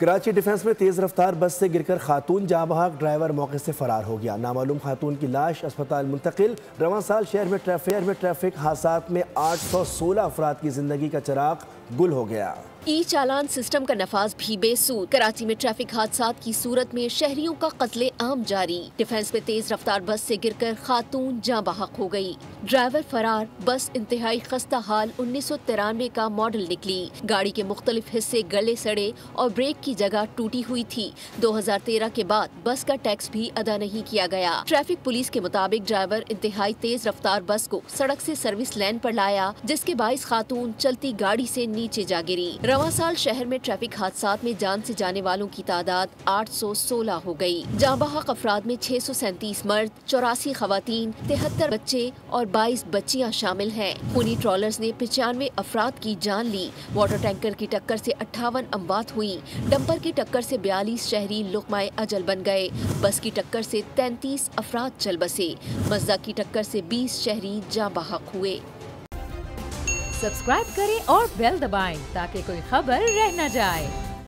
Karachi defence में तेज रफ्तार बस से गिरकर खातून जाँ बहक, ड्राइवर मौके से फरार हो गया। नामालूम खातून की लाश अस्पताल मुंतकिल। रवां साल शहर में ट्रैफिक हादसात में 816 अफराद की जिंदगी का चिराग गुल हो गया। ई चालान सिस्टम का नफाज भी बेसूद। कराची में ट्रैफिक हादसात की सूरत में शहरियों का कत्ले आम जारी। डिफेंस में तेज रफ्तार बस से गिरकर खातून जाँ बहक हो गई। ड्राइवर फरार। बस इंतहाई खस्ता हाल 1993 का मॉडल निकली। गाड़ी के मुख्तलिफ हिस्से गले सड़े और ब्रेक की जगह टूटी हुई थी। 2013 के बाद बस का टैक्स भी अदा नहीं किया गया। ट्रैफिक पुलिस के मुताबिक ड्राइवर इंतहाई तेज रफ्तार बस को सड़क से सर्विस लाइन पर लाया, जिसके बाइस खातून चलती गाड़ी से नीचे जा गिरी। रवां साल शहर में ट्रैफिक हादसात में जान से जाने वालों की तादाद 816 हो गई। जाँ बहक अफराद में 637 मर्द, 84 खवातीन, 73 बच्चे और 22 बच्चियां शामिल हैं। खूनी ट्रॉलर्स ने 95 अफराद की जान ली। वाटर टैंकर की टक्कर से 58 अमवात हुई। डंपर की टक्कर से 42 शहरी लुक़माए अजल बन गए। बस की टक्कर से 33 अफराद चल बसे। मज़दा की टक्कर से 20 शहरी जाँ बहक हुए। सब्सक्राइब करें और बेल दबाएं ताकि कोई खबर रह न जाए।